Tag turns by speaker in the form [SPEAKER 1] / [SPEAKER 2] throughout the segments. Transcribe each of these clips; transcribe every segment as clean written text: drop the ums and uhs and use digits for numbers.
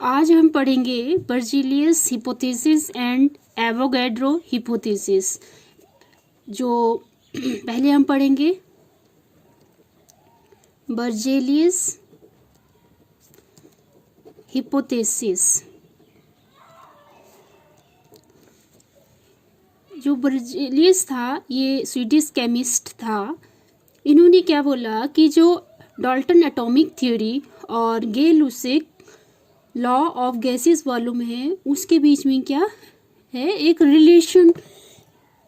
[SPEAKER 1] आज हम पढ़ेंगे Berzelius hypothesis and Avogadro hypothesis. जो पहले हम पढ़ेंगे बर्जीलियस हिपोथेसिस। जो बर्जीलियस था ये स्वीडिश केमिस्ट था। इन्होंने क्या बोला कि जो डाल्टन एटॉमिक थ्योरी और गे लुसिक लॉ ऑफ गैसेस वॉल्यूम है उसके बीच में क्या है, एक रिलेशन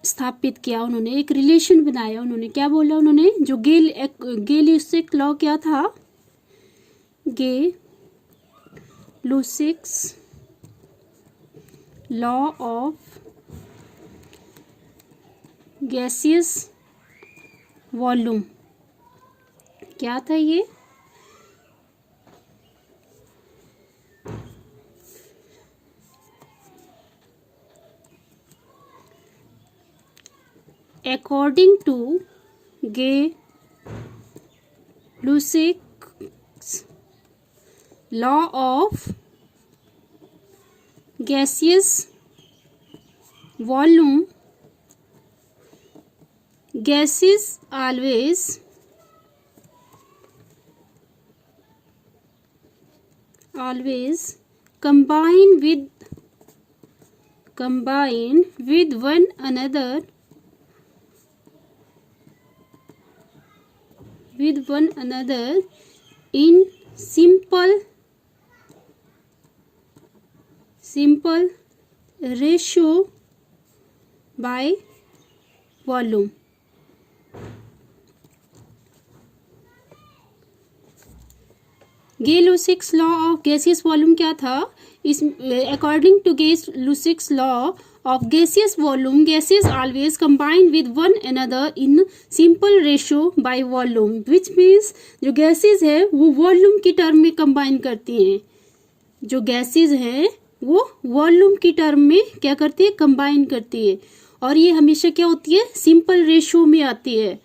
[SPEAKER 1] स्थापित किया। उन्होंने एक रिलेशन बनाया। उन्होंने क्या बोला, उन्होंने जो गे लुसिक लॉ क्या था, गे Lussac's law of gaseous volume, क्या था ये? According to Gay-Lussac's law of gaseous volume, gases always combine with one another in simple ratio by volume। Gay Lussac's law of gaseous volume क्या था? इस according to Gay Lussac's law of gaseous volume, gases always combine with one another in simple ratio by volume, which means जो gases है वो volume की term में combine करती हैं। जो गैसेस हैं वो वॉल्यूम की टर्म में क्या करती है, कंबाइन करती है। और ये हमेशा क्या होती है, सिंपल रेशियो में आती है।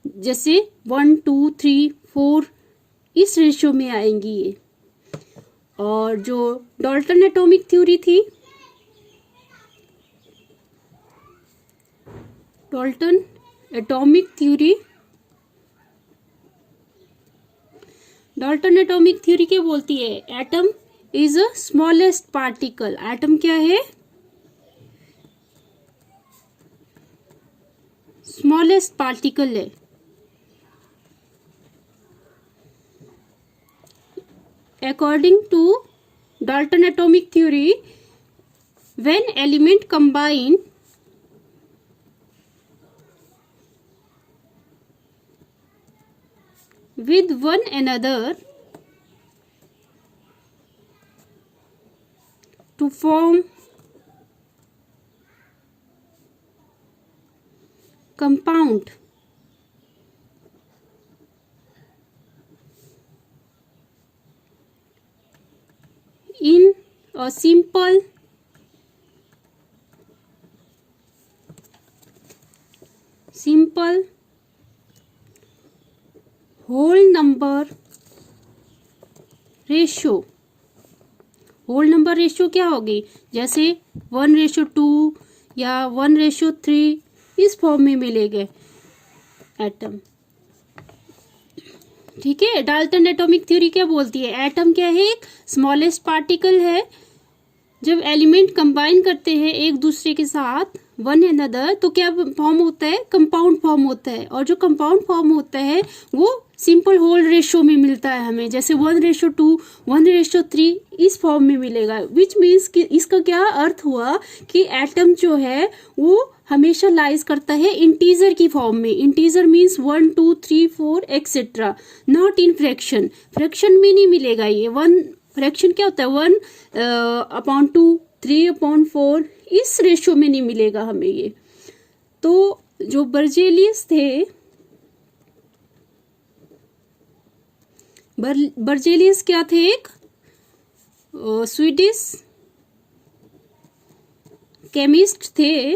[SPEAKER 1] जैसे 1 2 3 4 इस रेशियो में आएंगी ये। और जो डाल्टन एटॉमिक थ्योरी थी, डाल्टन एटॉमिक थ्योरी क्या बोलती है? Atom is a smallest particle. Atom क्या है? स्मॉलेस्ट पार्टिकल है। According to Dalton atomic theory, when element combine with one another to form compound, in a simple whole number ratio। Whole number ratio क्या होगी? जैसे 1:2 या 1:3 इस form में मिलेंगे एटम। ठीक है। डाल्टन एटॉमिक थ्योरी क्या बोलती है? एटम क्या है? एक स्मॉलेस्ट पार्टिकल है। जब एलिमेंट कंबाइन करते हैं एक दूसरे के साथ वन अनदर, तो क्या फॉर्म होता है? कंपाउंड फॉर्म होता है। और जो कंपाउंड फॉर्म होता है वो सिंपल होल रेशियो में मिलता है हमें। जैसे 1:2 1:3 इस फॉर्म में मिलेगा। विच मीन्स कि इसका क्या अर्थ हुआ कि एटम जो है वो हमेशा लाइज करता है इंटीजर की फॉर्म में। Integer means 1 2 3 4 etcetera, not in fraction. Fraction में नहीं मिलेगा ये। फ्रैक्शन क्या होता है? 1/2 3/4 इस रेशियो में नहीं मिलेगा हमें ये। तो जो बर्जेलियस थे, बर्जेलियस क्या थे? एक स्वीडिश केमिस्ट थे।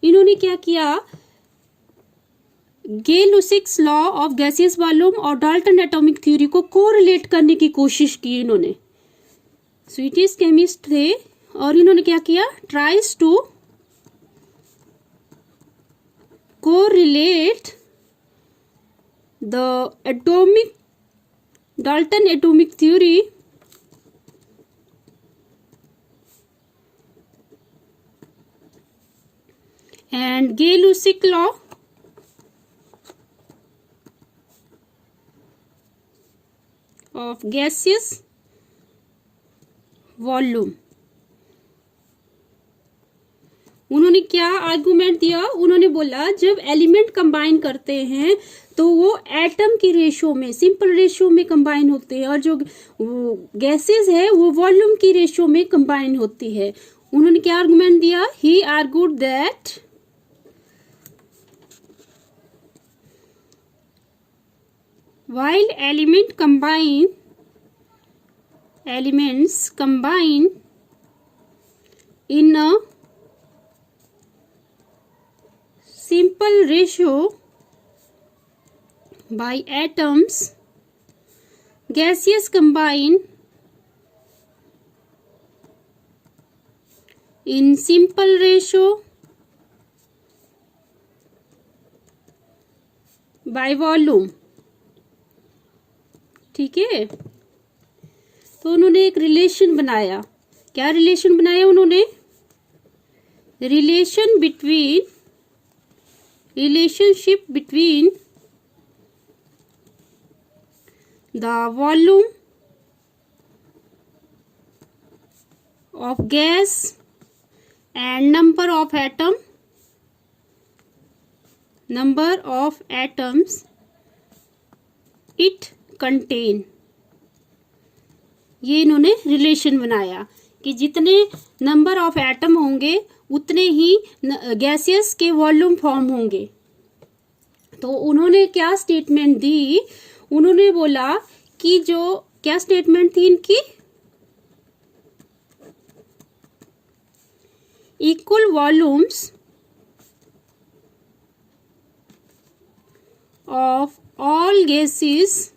[SPEAKER 1] इन्होंने क्या किया, गे-लुसिक्स लॉ ऑफ गैसियस वॉल्यूम और डाल्टन एटॉमिक थ्योरी को कोरिलेट करने की कोशिश की इन्होंने। स्वीडिश केमिस्ट थे और इन्होंने क्या किया, tries to correlate the atomic Dalton atomic theory and Gay-Lussac law of gaseous volume। उन्होंने क्या आर्गुमेंट दिया, उन्होंने बोला जब एलिमेंट कंबाइन करते हैं तो वो एटम की रेशो में, सिंपल रेशो में कंबाइन होते हैं, और जो गैसेस है वो वॉल्यूम की रेशो में कंबाइन होती है। उन्होंने क्या आर्गुमेंट दिया, ही आर्गुड that while elements combine in a simple ratio by atoms, gases combine in simple ratio by volume। ठीक है, तो उन्होंने एक रिलेशन बनाया। क्या रिलेशन बनाया उन्होंने, relationship between the volume of gas and number of atoms it contain. ये इन्होंने रिलेशन बनाया कि जितने नंबर ऑफ एटम होंगे उतने ही गैसेस के वॉल्यूम फॉर्म होंगे। तो उन्होंने क्या स्टेटमेंट दी, उन्होंने बोला कि जो क्या स्टेटमेंट थी इनकी, equal volumes of all gases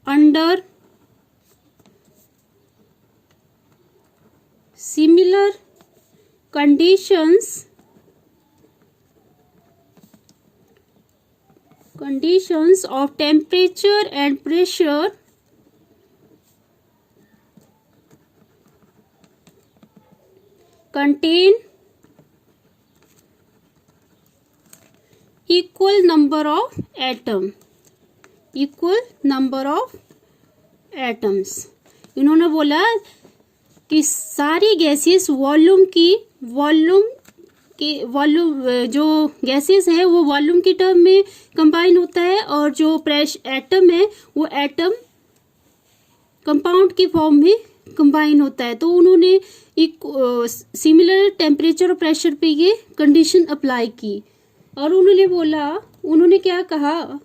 [SPEAKER 1] under similar conditions of temperature and pressure contain equal number of atoms. इन्होंने बोला कि सारी गैसेस वॉल्यूम जो गैसेस है वो वॉल्यूम की टर्म में कंबाइन होता है, और जो एटम है वो एटम कंपाउंड की फॉर्म में कंबाइन होता है। तो उन्होंने सिमिलर टेम्परेचर और प्रेशर पे ये कंडीशन अप्लाई की, और उन्होंने बोला, उन्होंने क्या कहा,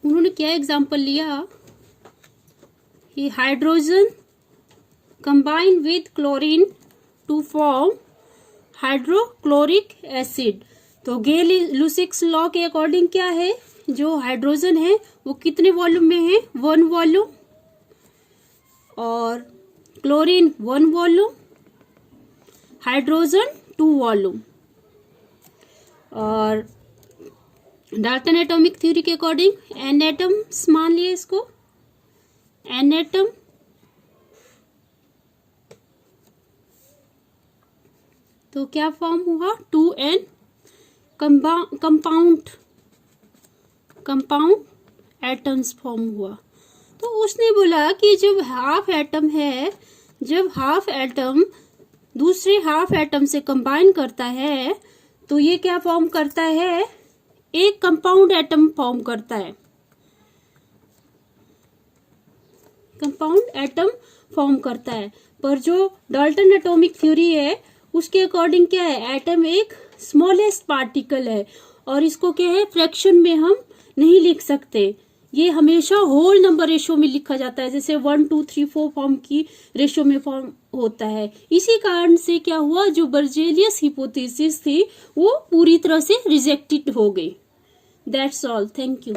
[SPEAKER 1] उन्होंने क्या एग्जाम्पल लिया, hydrogen combine with chlorine to form hydrochloric acid. तो गे-लुसिक्स लॉ के अकॉर्डिंग क्या है, जो हाइड्रोजन है वो कितने वॉल्यूम में है, 1 वॉल्यूम, और क्लोरीन 1 वॉल्यूम, हाइड्रोजन 2 वॉल्यूम। और डाल्टन एटॉमिक थ्योरी के अकॉर्डिंग एन एटम्स मान लिए इसको, एन एटम तो क्या फॉर्म हुआ, 2n कंपाउंड एटम्स फॉर्म हुआ। तो उसने बोला कि जब हाफ एटम है, जब हाफ एटम दूसरे हाफ एटम से कंबाइन करता है तो ये क्या फॉर्म करता है, एक कंपाउंड एटम फॉर्म करता है, कंपाउंड एटम फॉर्म करता है। पर जो डाल्टन एटॉमिक थ्योरी है उसके अकॉर्डिंग क्या है, एटम एक स्मॉलेस्ट पार्टिकल है, और इसको क्या है, फ्रैक्शन में हम नहीं लिख सकते, ये हमेशा होल नंबर रेशो में लिखा जाता है, जैसे 1 2 3 4 फॉर्म की रेशो में फॉर्म होता है। इसी कारण से क्या हुआ, जो बर्जेलियस हिपोथेसिस थी वो पूरी तरह से रिजेक्टेड हो गई। That's all, thank you.